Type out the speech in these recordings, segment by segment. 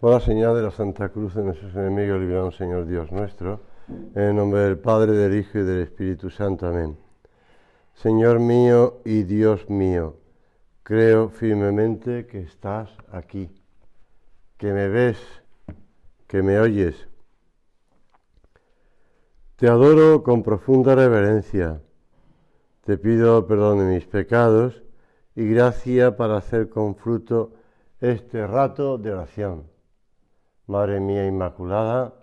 Por la señal de la Santa Cruz de nuestros enemigos, libranos, Señor Dios nuestro, en el nombre del Padre, del Hijo y del Espíritu Santo. Amén. Señor mío y Dios mío, creo firmemente que estás aquí, que me ves, que me oyes. Te adoro con profunda reverencia. Te pido perdón de mis pecados y gracia para hacer con fruto este rato de oración. Madre mía Inmaculada,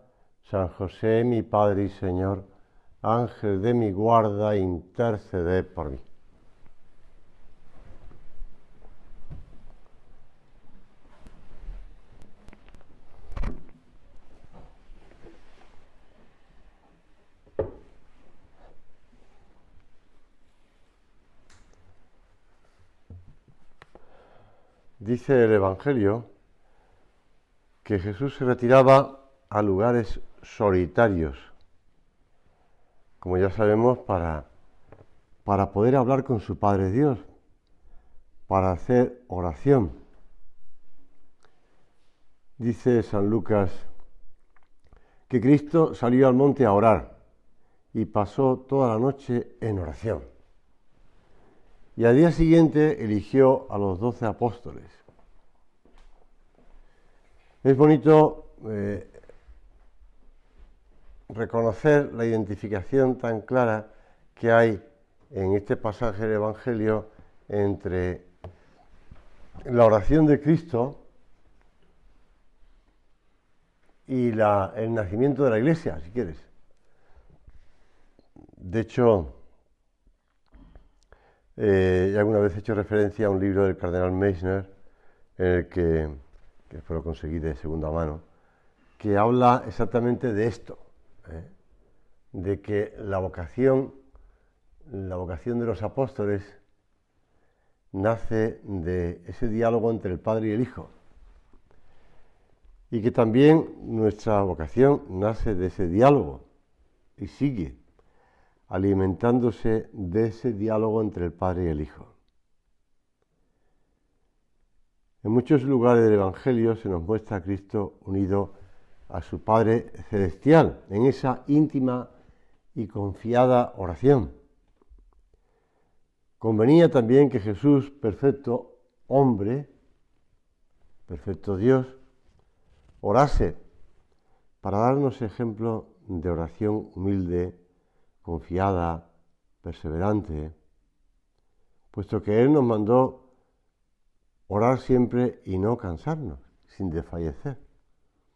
San José, mi Padre y Señor, Ángel de mi guarda, interceded por mí. Dice el Evangelio que Jesús se retiraba a lugares solitarios, como ya sabemos, para poder hablar con su Padre Dios, para hacer oración. Dice San Lucas que Cristo salió al monte a orar y pasó toda la noche en oración. Y al día siguiente eligió a los 12 apóstoles. Es bonito reconocer la identificación tan clara que hay en este pasaje del Evangelio entre la oración de Cristo y el nacimiento de la Iglesia, si quieres. De hecho, ya alguna vez he hecho referencia a un libro del cardenal Meissner, en el que después lo conseguí de segunda mano, que habla exactamente de esto, de que la vocación de los apóstoles nace de ese diálogo entre el Padre y el Hijo, y que también nuestra vocación nace de ese diálogo y sigue alimentándose de ese diálogo entre el Padre y el Hijo. En muchos lugares del Evangelio se nos muestra a Cristo unido a su Padre Celestial en esa íntima y confiada oración. Convenía también que Jesús, perfecto hombre, perfecto Dios, orase para darnos ejemplo de oración humilde, confiada, perseverante, puesto que Él nos mandó orar siempre y no cansarnos, sin desfallecer,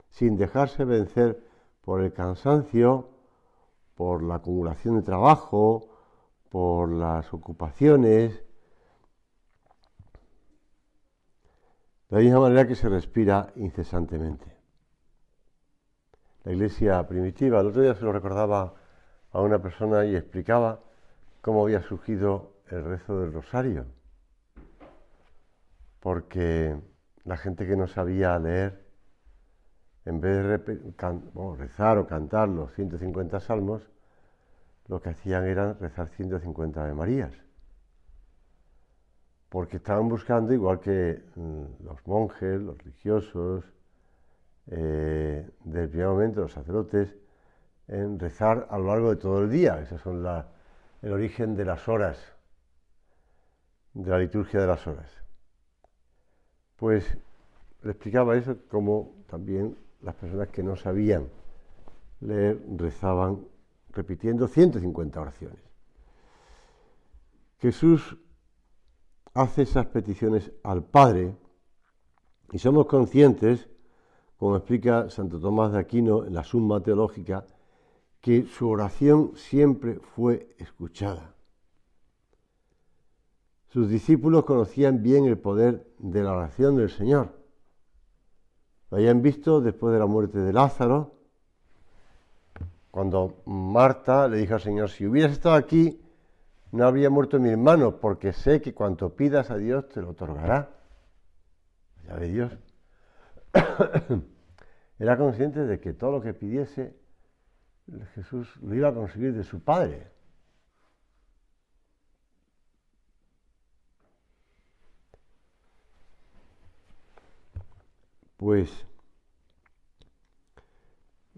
sin dejarse vencer por el cansancio, por la acumulación de trabajo, por las ocupaciones, de la misma manera que se respira incesantemente. La Iglesia primitiva, el otro día se lo recordaba a una persona y explicaba cómo había surgido el rezo del rosario, porque la gente que no sabía leer, en vez de rezar o cantar los 150 salmos, lo que hacían era rezar 150 Ave Marías, porque estaban buscando, igual que los monjes, los religiosos, del primer momento los sacerdotes, en rezar a lo largo de todo el día. Esos son el origen de las horas, de la liturgia de las horas. Pues le explicaba eso, como también las personas que no sabían leer rezaban repitiendo 150 oraciones. Jesús hace esas peticiones al Padre y somos conscientes, como explica Santo Tomás de Aquino en la Summa Teológica, que su oración siempre fue escuchada. Sus discípulos conocían bien el poder de la oración del Señor. Lo habían visto después de la muerte de Lázaro, cuando Marta le dijo al Señor: si hubieras estado aquí, no habría muerto mi hermano, porque sé que cuanto pidas a Dios te lo otorgará. Ya ve Dios. Era consciente de que todo lo que pidiese Jesús lo iba a conseguir de su Padre. Pues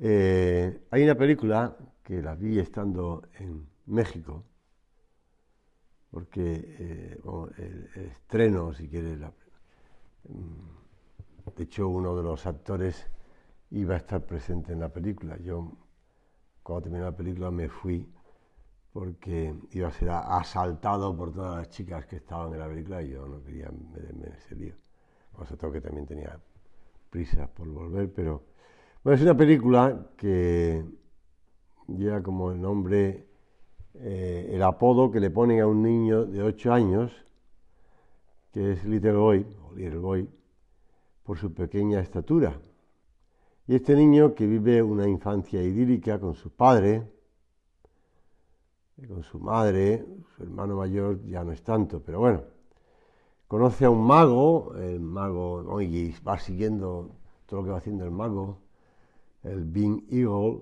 Hay una película que la vi estando en México, porque bueno, el estreno, si quieres, de hecho uno de los actores iba a estar presente en la película. Yo, cuando terminé la película, me fui porque iba a ser asaltado por todas las chicas que estaban en la película y yo no quería meterme en ese lío. O sea, todo que también tenía prisa por volver, pero bueno, es una película que lleva como el nombre, el apodo que le ponen a un niño de 8 años, que es Little Boy, o Little Boy, por su pequeña estatura. Y este niño, que vive una infancia idílica con su padre, con su madre, su hermano mayor ya no es tanto, pero bueno, conoce a un mago, el mago, y va siguiendo todo lo que va haciendo el mago, el Big Eagle,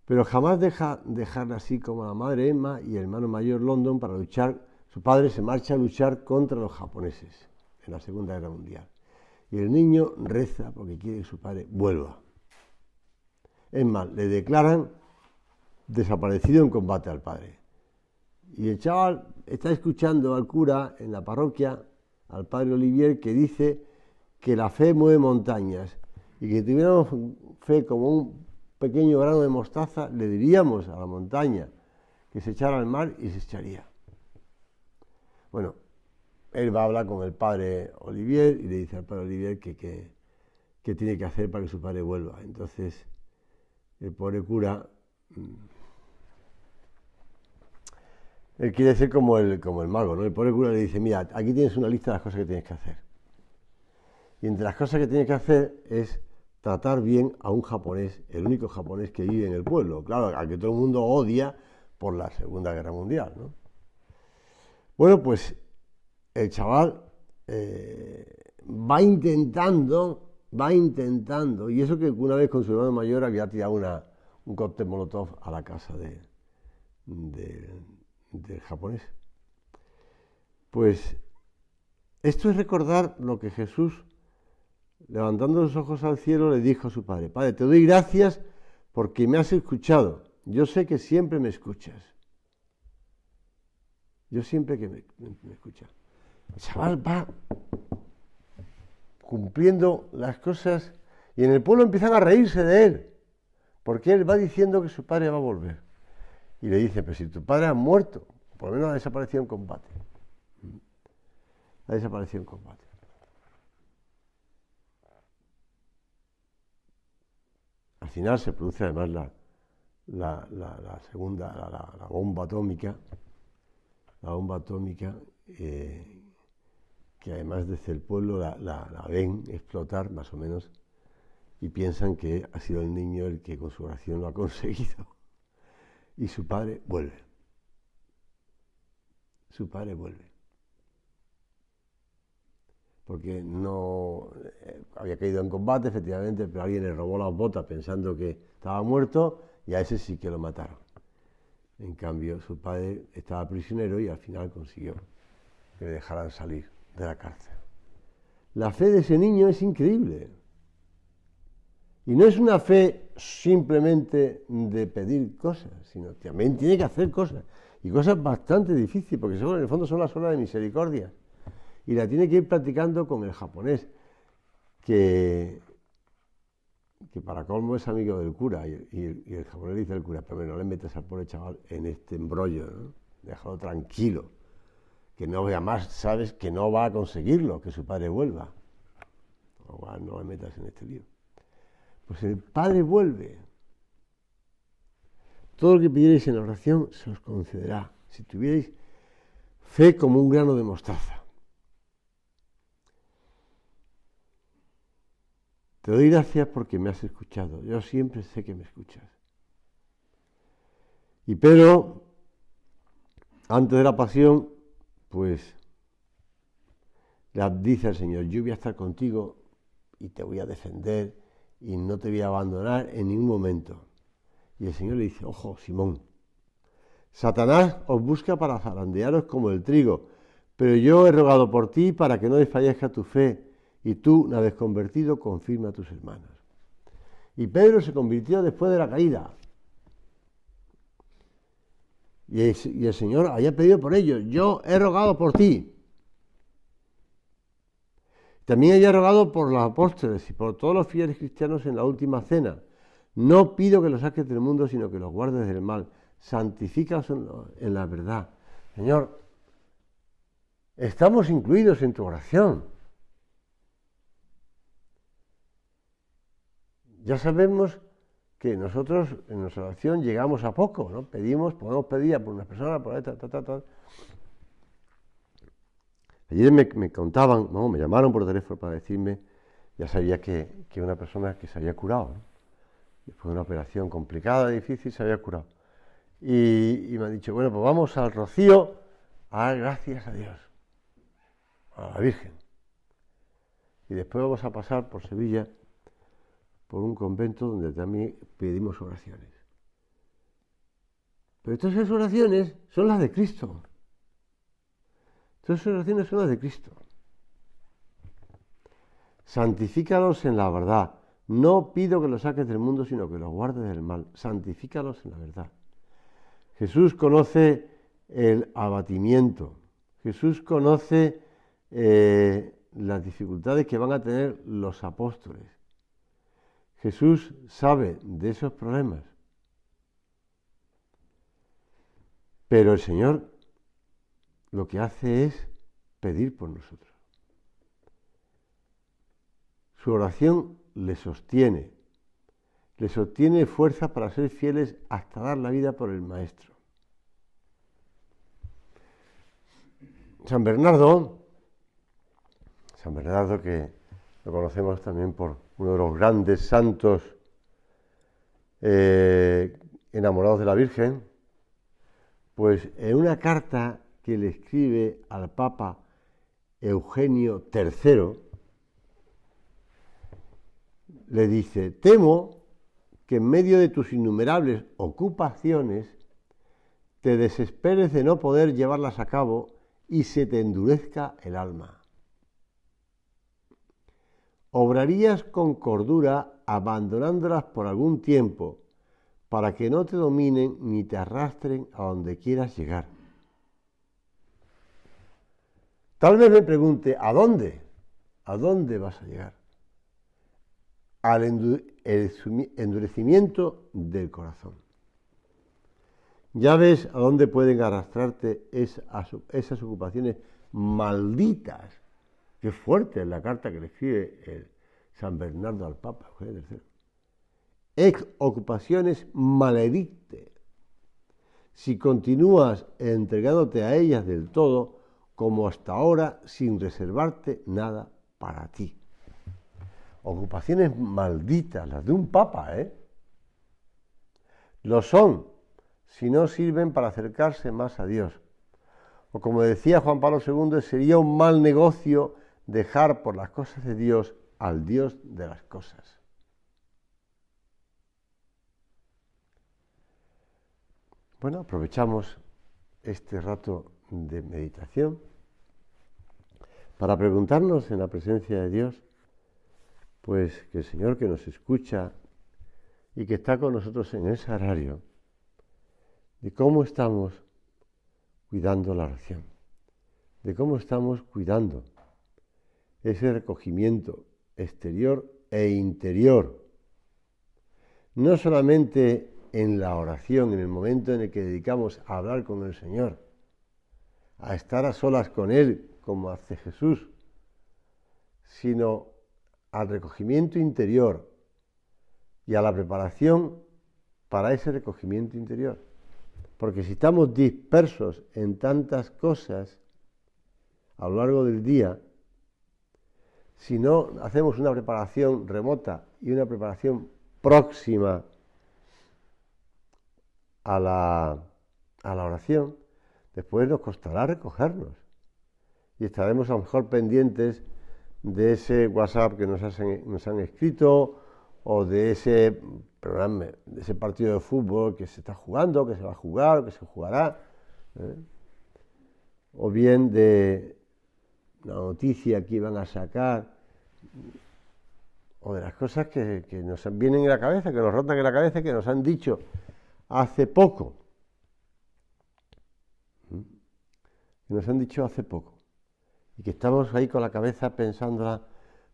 pero jamás deja dejar así como a la madre Emma y el hermano mayor London para luchar. Su padre se marcha a luchar contra los japoneses en la Segunda Guerra Mundial. Y el niño reza porque quiere que su padre vuelva. Es más, le declaran desaparecido en combate al padre. Y el chaval está escuchando al cura en la parroquia, al padre Olivier, que dice que la fe mueve montañas y que si tuviéramos fe como un pequeño grano de mostaza, le diríamos a la montaña que se echara al mar y se echaría. Bueno, él va a hablar con el padre Olivier y le dice al padre Olivier que tiene que hacer para que su padre vuelva. Entonces, el pobre cura, él quiere ser como el mago, ¿no? El pobre cura le dice, mira, aquí tienes una lista de las cosas que tienes que hacer. Y entre las cosas que tienes que hacer es tratar bien a un japonés, el único japonés que vive en el pueblo, claro, al que todo el mundo odia por la Segunda Guerra Mundial, ¿no? Bueno, pues el chaval va intentando, y eso que una vez con su hermano mayor había tirado un cóctel molotov a la casa del japonés. Pues esto es recordar lo que Jesús, levantando los ojos al cielo, le dijo a su padre: Padre, te doy gracias porque me has escuchado. Yo sé que siempre me escuchas. Yo siempre que me escuchas. El chaval va cumpliendo las cosas y en el pueblo empiezan a reírse de él, porque él va diciendo que su padre va a volver. Y le dice, pero si tu padre ha muerto, por lo menos ha desaparecido en combate. Ha desaparecido en combate. Al final se produce además la segunda, la bomba atómica. La bomba atómica, que además desde el pueblo la ven explotar más o menos y piensan que ha sido el niño el que con su oración lo ha conseguido. Y su padre vuelve. Su padre vuelve. Porque no había caído en combate, efectivamente, pero alguien le robó las botas pensando que estaba muerto y a ese sí que lo mataron. En cambio, su padre estaba prisionero y al final consiguió que le dejaran salir de la cárcel. La fe de ese niño es increíble. Y no es una fe simplemente de pedir cosas, sino que también tiene que hacer cosas. Y cosas bastante difíciles, porque en el fondo son las obras de misericordia. Y la tiene que ir practicando con el japonés, que para colmo es amigo del cura, y el japonés le dice al cura, pero no le metas al pobre chaval en este embrollo, ¿no? Déjalo tranquilo, que no vea más, sabes que no va a conseguirlo, que su padre vuelva. No le metas en este lío. Pues el padre vuelve. Todo lo que pidierais en la oración se os concederá, si tuvierais fe como un grano de mostaza. Te doy gracias porque me has escuchado. Yo siempre sé que me escuchas. Y Pedro, antes de la pasión, pues le dice al Señor, yo voy a estar contigo y te voy a defender y no te voy a abandonar en ningún momento. Y el Señor le dice, ojo, Simón, Satanás os busca para zarandearos como el trigo, pero yo he rogado por ti para que no desfallezca tu fe, y tú, una vez convertido, confirma a tus hermanos. Y Pedro se convirtió después de la caída. Y el Señor había pedido por ellos: yo he rogado por ti. También había rogado por los apóstoles y por todos los fieles cristianos en la última cena. No pido que los saques del mundo, sino que los guardes del mal. Santifícalos en la verdad. Señor, estamos incluidos en tu oración. Ya sabemos que nosotros en nuestra oración llegamos a poco, ¿no? Podemos pedir por una persona, por esta, tal. Ayer me contaban, ¿no? Me llamaron por teléfono para decirme, ya sabía que una persona que se había curado, ¿no? Después de una operación complicada, difícil, se había curado. Y me han dicho, bueno, pues vamos al Rocío a dar gracias a Dios, a la Virgen. Y después vamos a pasar por Sevilla, por un convento donde también pedimos oraciones. Pero todas esas oraciones son las de Cristo. Todas esas oraciones son las de Cristo. Santifícalos en la verdad. No pido que los saques del mundo, sino que los guardes del mal. Santifícalos en la verdad. Jesús conoce el abatimiento. Jesús conoce las dificultades que van a tener los apóstoles. Jesús sabe de esos problemas. Pero el Señor lo que hace es pedir por nosotros. Su oración le sostiene fuerza para ser fieles hasta dar la vida por el Maestro. San Bernardo, que lo conocemos también por uno de los grandes santos enamorados de la Virgen, pues en una carta que le escribe al Papa Eugenio III, le dice: temo que en medio de tus innumerables ocupaciones te desesperes de no poder llevarlas a cabo y se te endurezca el alma. Obrarías con cordura abandonándolas por algún tiempo, para que no te dominen ni te arrastren a donde quieras llegar. Tal vez me pregunte, ¿a dónde? ¿A dónde vas a llegar? Al endurecimiento del corazón. Ya ves a dónde pueden arrastrarte esas ocupaciones malditas. Qué fuerte es la carta que le escribe San Bernardo al Papa Eugenio III. Ocupaciones maledicte. Si continúas entregándote a ellas del todo, como hasta ahora, sin reservarte nada para ti. Ocupaciones malditas, las de un papa, ¿eh? Lo son, si no sirven para acercarse más a Dios. O como decía Juan Pablo II, sería un mal negocio dejar por las cosas de Dios al Dios de las cosas. Bueno, aprovechamos este rato de meditación para preguntarnos en la presencia de Dios, pues que el Señor que nos escucha y que está con nosotros en el sagrario, de cómo estamos cuidando la oración, de cómo estamos cuidando ese recogimiento exterior e interior, no solamente en la oración, en el momento en el que dedicamos a hablar con el Señor, a estar a solas con Él, como hace Jesús, sino al recogimiento interior y a la preparación para ese recogimiento interior. Porque si estamos dispersos en tantas cosas a lo largo del día, si no hacemos una preparación remota y una preparación próxima a la oración, después nos costará recogernos y estaremos a lo mejor pendientes de ese WhatsApp que nos han escrito, o de ese programa, de ese partido de fútbol que se está jugando, que se va a jugar, o que se jugará, o bien de la noticia que iban a sacar, o de las cosas que nos vienen en la cabeza, que nos rondan en la cabeza, que nos han dicho hace poco. Que nos han dicho hace poco. Y que estamos ahí con la cabeza pensándola,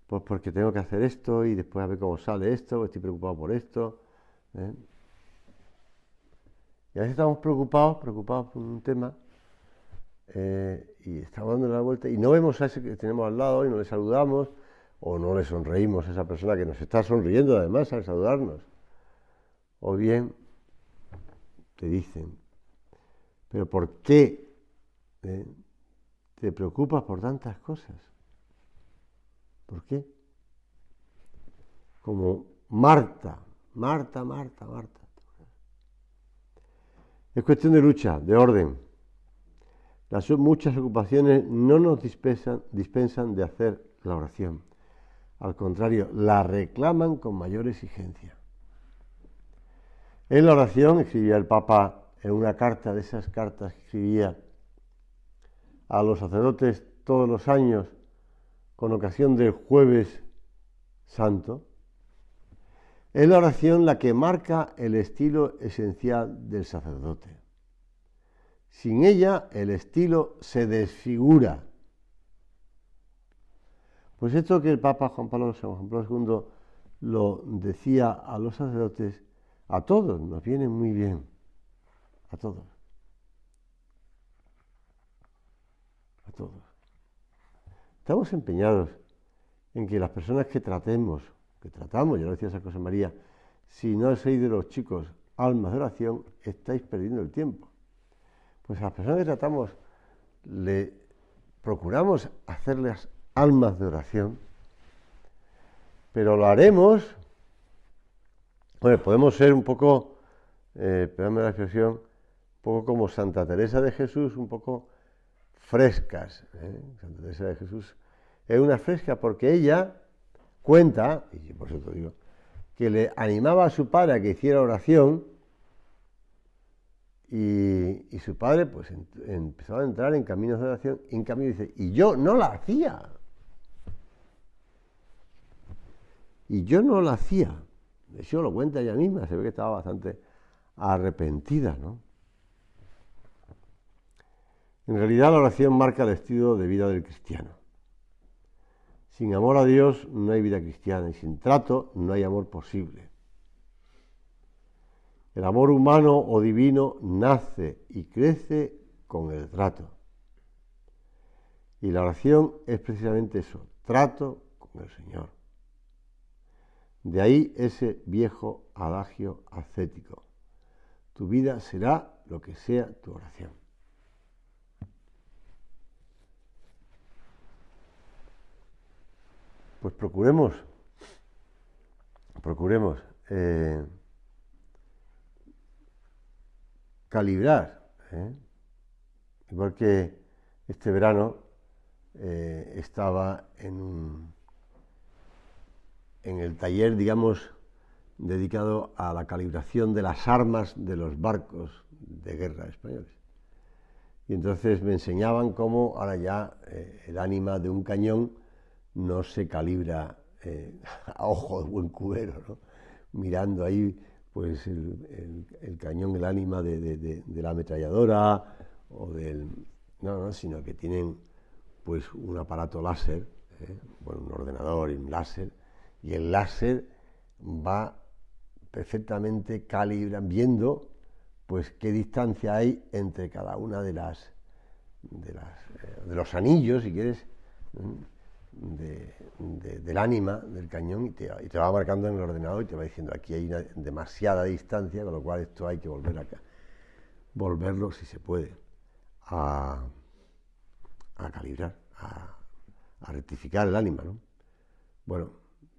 pues porque tengo que hacer esto y después a ver cómo sale esto, estoy preocupado por esto. Y a veces estamos preocupados por un tema y estamos dando la vuelta y no vemos a ese que tenemos al lado y no le saludamos o no le sonreímos a esa persona que nos está sonriendo además al saludarnos. O bien te dicen, pero ¿por qué te preocupas por tantas cosas? ¿Por qué? Como Marta. Es cuestión de lucha, de orden. Las muchas ocupaciones no nos dispensan de hacer la oración. Al contrario, la reclaman con mayor exigencia. En la oración, escribía el Papa en una carta de esas cartas que escribía a los sacerdotes todos los años con ocasión del Jueves Santo, es la oración la que marca el estilo esencial del sacerdote. Sin ella, el estilo se desfigura. Pues esto que el Papa Juan Pablo II lo decía a los sacerdotes, a todos nos viene muy bien, a todos. A todos. Estamos empeñados en que las personas que tratamos, yo lo decía San José María, si no sois de los chicos almas de oración, estáis perdiendo el tiempo. Pues a las personas que tratamos le procuramos hacerles almas de oración, pero lo haremos, bueno, podemos ser un poco, perdóname la expresión, un poco como Santa Teresa de Jesús, un poco frescas. Santa Teresa de Jesús es una fresca porque ella cuenta, y por eso te digo, que le animaba a su padre a que hiciera oración y su padre pues empezó a entrar en caminos de oración y en cambio dice, y yo no la hacía. De hecho lo cuenta ella misma, se ve que estaba bastante arrepentida, ¿no? En realidad la oración marca el estilo de vida del cristiano. Sin amor a Dios no hay vida cristiana y sin trato no hay amor posible. El amor humano o divino nace y crece con el trato. Y la oración es precisamente eso, trato con el Señor. De ahí ese viejo adagio ascético. Tu vida será lo que sea tu oración. Pues procuremos calibrar, igual que este verano estaba en el taller, digamos, dedicado a la calibración de las armas de los barcos de guerra españoles. Y entonces me enseñaban cómo ahora ya el ánima de un cañón no se calibra a ojo de buen cubero, ¿no? Mirando ahí pues el cañón, el ánima de la ametralladora o no, sino que tienen pues un aparato láser, un ordenador y un láser, y el láser va perfectamente viendo pues qué distancia hay entre cada una de los anillos, si quieres, del ánima del cañón y te va marcando en el ordenador y te va diciendo aquí hay una demasiada distancia, con lo cual esto hay que volverlo, si se puede, a calibrar, a rectificar el ánima, ¿no? Bueno,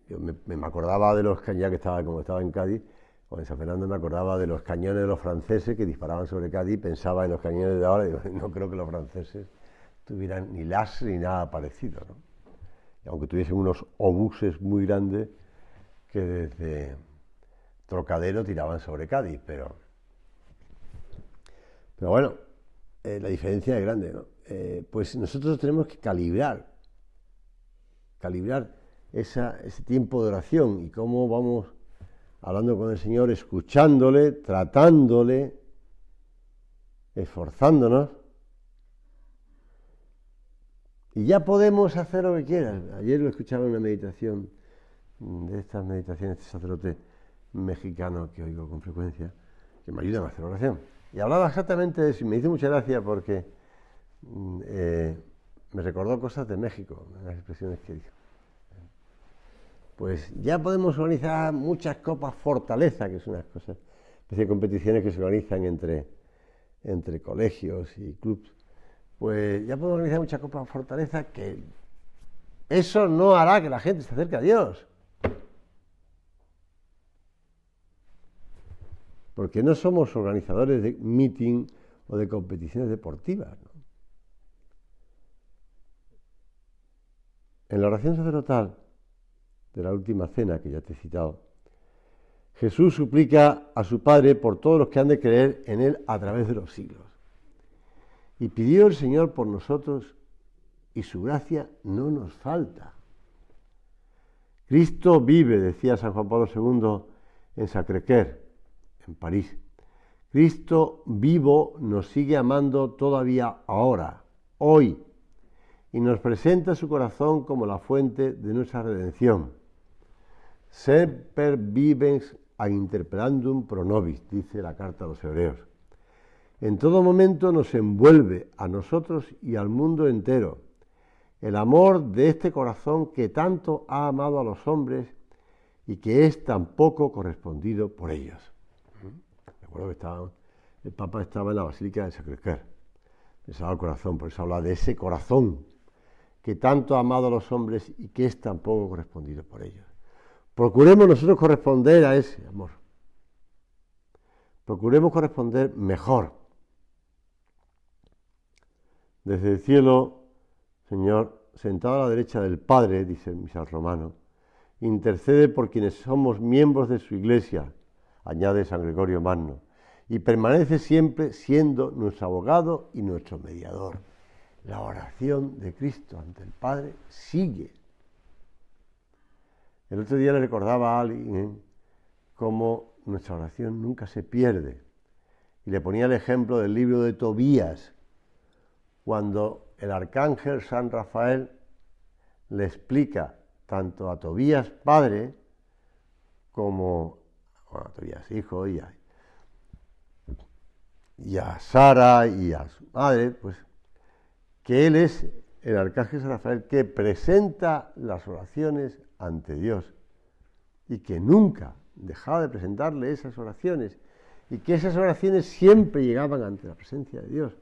yo me acordaba de los cañones, ya que como estaba en Cádiz o en San Fernando, me acordaba de los cañones de los franceses que disparaban sobre Cádiz, pensaba en los cañones de ahora y digo, no creo que los franceses tuvieran ni láser ni nada parecido, ¿no? Y aunque tuviesen unos obuses muy grandes que desde Trocadero tiraban sobre Cádiz, pero bueno, la diferencia es grande, ¿no? Pues nosotros tenemos que calibrar ese tiempo de oración y cómo vamos hablando con el Señor, escuchándole, tratándole, esforzándonos. Y ya podemos hacer lo que quieras. Ayer lo escuchaba en una meditación, de estas meditaciones de sacerdote mexicano que oigo con frecuencia, que me ayudan a hacer oración. Y hablaba exactamente de eso y me hizo mucha gracia porque me recordó cosas de México, las expresiones que dijo. Pues ya podemos organizar muchas copas Fortaleza, que son unas cosas, especie de competiciones que se organizan entre colegios y clubs. Pues ya podemos organizar muchas copas Fortaleza, que eso no hará que la gente se acerque a Dios. Porque no somos organizadores de meeting o de competiciones deportivas, ¿no? En la oración sacerdotal de la última cena, que ya te he citado, Jesús suplica a su Padre por todos los que han de creer en Él a través de los siglos. Y pidió el Señor por nosotros y su gracia no nos falta. Cristo vive, decía San Juan Pablo II en Sacré-Cœur, en París. Cristo vivo nos sigue amando todavía ahora, hoy, y nos presenta su corazón como la fuente de nuestra redención. Semper vivens ad interpellandum pro nobis, dice la carta a los Hebreos. En todo momento nos envuelve a nosotros y al mundo entero el amor de este corazón que tanto ha amado a los hombres y que es tan poco correspondido por ellos. Recuerdo que el Papa estaba en la Basílica de Sacré-Cœur, el Sagrado Corazón, por eso habla de ese corazón que tanto ha amado a los hombres y que es tan poco correspondido por ellos. Procuremos nosotros corresponder a ese amor. Procuremos corresponder mejor. Desde el cielo, Señor, sentado a la derecha del Padre, dice el misal romano, intercede por quienes somos miembros de su Iglesia, añade San Gregorio Magno, y permanece siempre siendo nuestro abogado y nuestro mediador. La oración de Cristo ante el Padre sigue. El otro día le recordaba a alguien cómo nuestra oración nunca se pierde. Y le ponía el ejemplo del libro de Tobías, cuando el arcángel San Rafael le explica tanto a Tobías padre como a Tobías hijo y a Sara y a su madre, pues que él es el arcángel San Rafael que presenta las oraciones ante Dios y que nunca dejaba de presentarle esas oraciones y que esas oraciones siempre llegaban ante la presencia de Dios.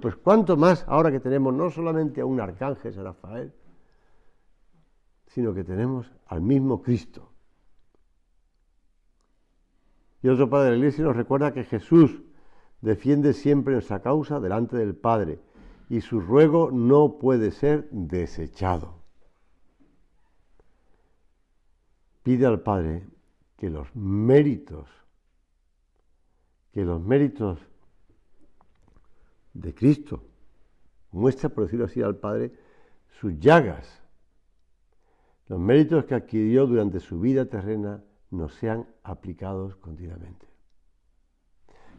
Pues cuánto más ahora que tenemos no solamente a un arcángel San Rafael, sino que tenemos al mismo Cristo. Y otro padre de la Iglesia nos recuerda que Jesús defiende siempre nuestra causa delante del Padre y su ruego no puede ser desechado. Pide al Padre que los méritos de Cristo muestra, por decirlo así, al Padre sus llagas. Los méritos que adquirió durante su vida terrena nos sean aplicados continuamente.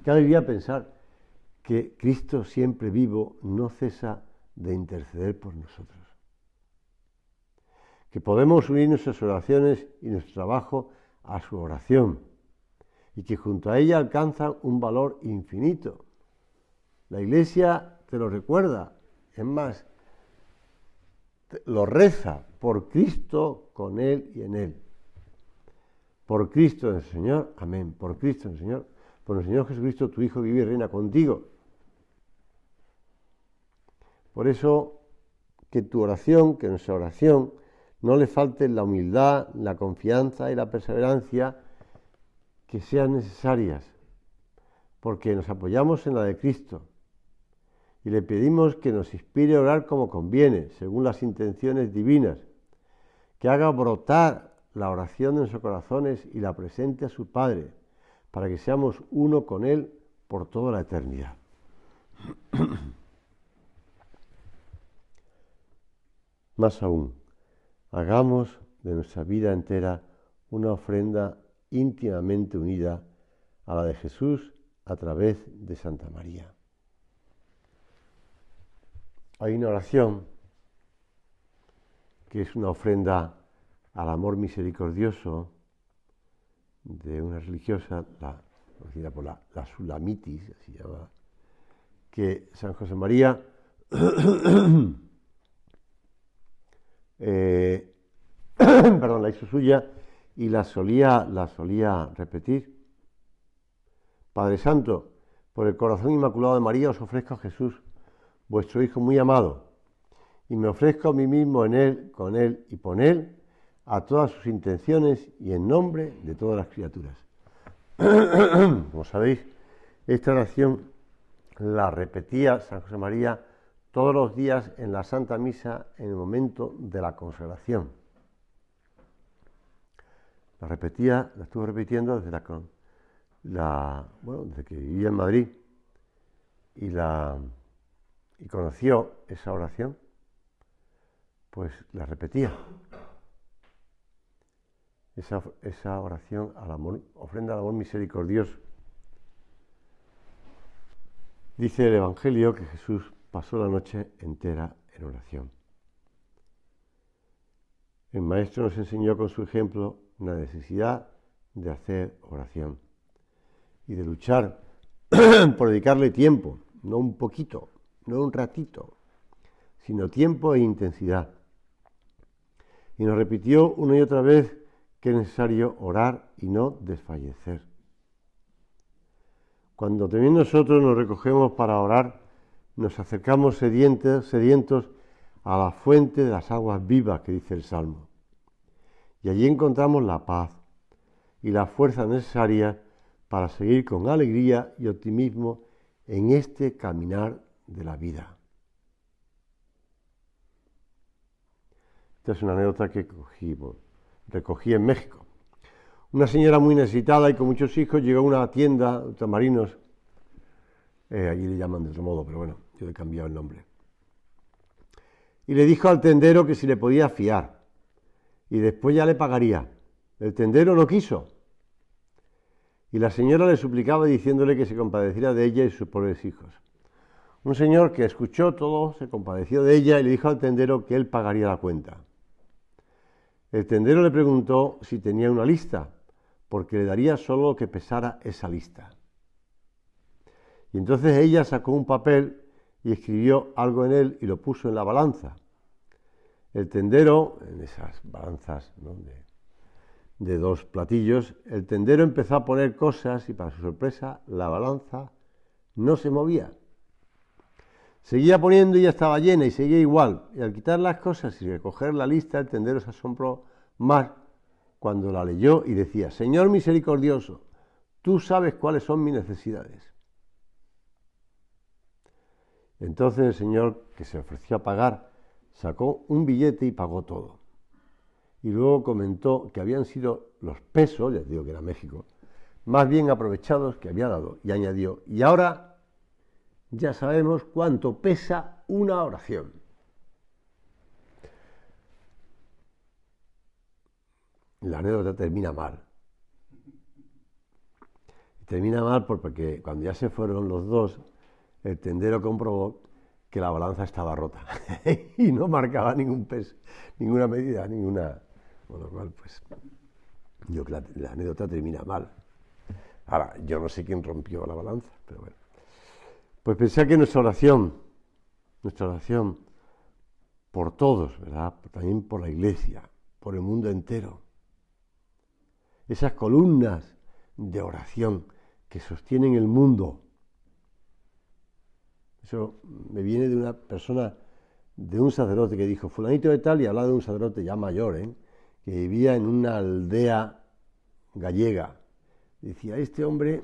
Qué alegría pensar que Cristo siempre vivo no cesa de interceder por nosotros. Que podemos unir nuestras oraciones y nuestro trabajo a su oración y que junto a ella alcanzan un valor infinito. La Iglesia te lo recuerda, es más, lo reza por Cristo, con Él y en Él. Por Cristo el Señor, amén. Por Cristo el Señor, por el Señor Jesucristo, tu Hijo vive y reina contigo. Por eso, que tu oración, que nuestra oración, no le falte la humildad, la confianza y la perseverancia que sean necesarias, porque nos apoyamos en la de Cristo y le pedimos que nos inspire a orar como conviene, según las intenciones divinas, que haga brotar la oración de nuestros corazones y la presente a su Padre, para que seamos uno con Él por toda la eternidad. Más aún, hagamos de nuestra vida entera una ofrenda íntimamente unida a la de Jesús a través de Santa María. Hay una oración que es una ofrenda al amor misericordioso de una religiosa, conocida por la Sulamitis, así se llama, que San José María perdón, la hizo suya y la solía repetir. Padre Santo, por el corazón inmaculado de María os ofrezco a Jesús, vuestro Hijo muy amado, y me ofrezco a mí mismo en Él, con Él y por Él, a todas sus intenciones y en nombre de todas las criaturas. Como sabéis, esta oración la repetía San José María todos los días en la Santa Misa en el momento de la consagración. La estuvo repitiendo desde desde que vivía en Madrid y conoció esa oración, pues la repetía. Esa oración al amor, ofrenda al amor misericordioso. Dice el Evangelio que Jesús pasó la noche entera en oración. El Maestro nos enseñó con su ejemplo la necesidad de hacer oración y de luchar por dedicarle tiempo, no un poquito, no un ratito, sino tiempo e intensidad. Y nos repitió una y otra vez que es necesario orar y no desfallecer. Cuando también nosotros nos recogemos para orar, nos acercamos sedientos a la fuente de las aguas vivas que dice el Salmo. Y allí encontramos la paz y la fuerza necesaria para seguir con alegría y optimismo en este caminar de la vida. Esta es una anécdota que recogí en México. Una señora muy necesitada y con muchos hijos llegó a una tienda de ultramarinos, allí le llaman de otro modo, pero bueno, yo he cambiado el nombre. Y le dijo al tendero que si le podía fiar y después ya le pagaría. El tendero no quiso. Y la señora le suplicaba diciéndole que se compadeciera de ella y sus pobres hijos. Un señor que escuchó todo se compadeció de ella y le dijo al tendero que él pagaría la cuenta. El tendero le preguntó si tenía una lista, porque le daría solo lo que pesara esa lista. Y entonces ella sacó un papel y escribió algo en él y lo puso en la balanza. El tendero, en esas balanzas, ¿no?, de dos platillos, el tendero empezó a poner cosas y para su sorpresa la balanza no se movía. Seguía poniendo y ya estaba llena y seguía igual. Y al quitar las cosas y recoger la lista, el tendero se asombró más cuando la leyó y decía: Señor misericordioso, tú sabes cuáles son mis necesidades. Entonces el señor, que se ofreció a pagar, sacó un billete y pagó todo. Y luego comentó que habían sido los pesos, les digo que era México, más bien aprovechados que había dado. Y añadió: y ahora ya sabemos cuánto pesa una oración. La anécdota termina mal. Termina mal porque cuando ya se fueron los dos, el tendero comprobó que la balanza estaba rota y no marcaba ningún peso, ninguna medida, con lo cual, pues, la anécdota termina mal. Ahora, yo no sé quién rompió la balanza, pero bueno. Pues pensé que nuestra oración por todos, ¿verdad?, también por la Iglesia, por el mundo entero, esas columnas de oración que sostienen el mundo. Eso me viene de una persona, de un sacerdote que dijo, fulanito de tal, y hablaba de un sacerdote ya mayor, que vivía en una aldea gallega. Decía, este hombre,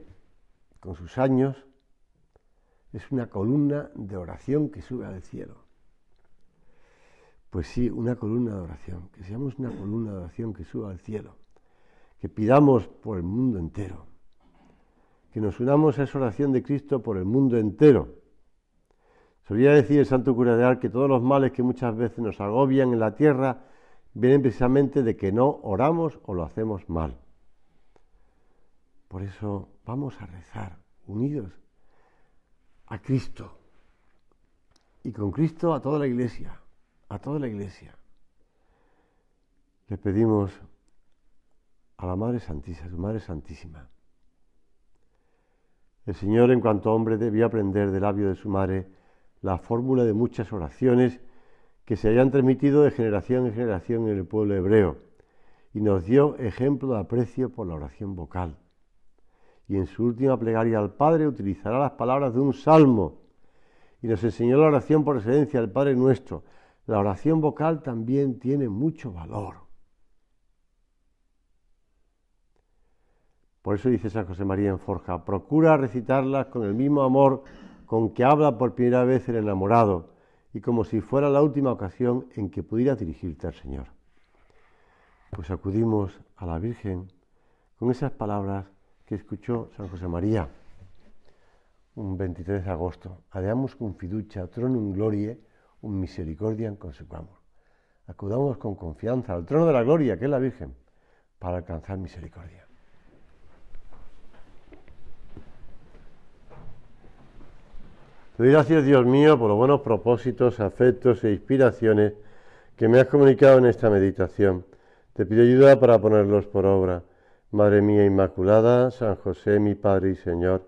con sus años, es una columna de oración que sube al cielo. Pues sí, una columna de oración, que seamos una columna de oración que suba al cielo, que pidamos por el mundo entero, que nos unamos a esa oración de Cristo por el mundo entero. Solía decir el santo cura de Ars que todos los males que muchas veces nos agobian en la tierra vienen precisamente de que no oramos o lo hacemos mal. Por eso vamos a rezar unidos a Cristo y con Cristo a toda la Iglesia, a toda la Iglesia. Le pedimos a la Madre Santísima, su Madre Santísima. El Señor, en cuanto hombre, debió aprender del labio de su madre la fórmula de muchas oraciones que se habían transmitido de generación en generación en el pueblo hebreo, y nos dio ejemplo de aprecio por la oración vocal. Y en su última plegaria al Padre utilizará las palabras de un salmo, y nos enseñó la oración por excelencia, el Padre Nuestro. La oración vocal también tiene mucho valor. Por eso dice San José María en Forja: procura recitarlas con el mismo amor con que habla por primera vez el enamorado, y como si fuera la última ocasión en que pudiera dirigirte al Señor. Pues acudimos a la Virgen con esas palabras que escuchó San José María un 23 de agosto. Adeamus cum fiducia tronum gloriae, un misericordiam consequamur. Acudamos con confianza al trono de la gloria, que es la Virgen, para alcanzar misericordia. Te doy gracias, Dios mío, por los buenos propósitos, afectos e inspiraciones que me has comunicado en esta meditación. Te pido ayuda para ponerlos por obra. Madre mía Inmaculada, San José, mi Padre y Señor,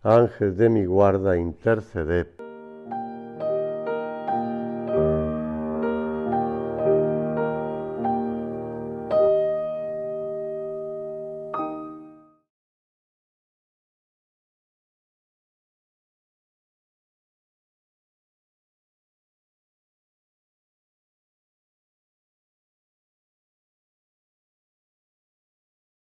Ángel de mi guarda, interceded.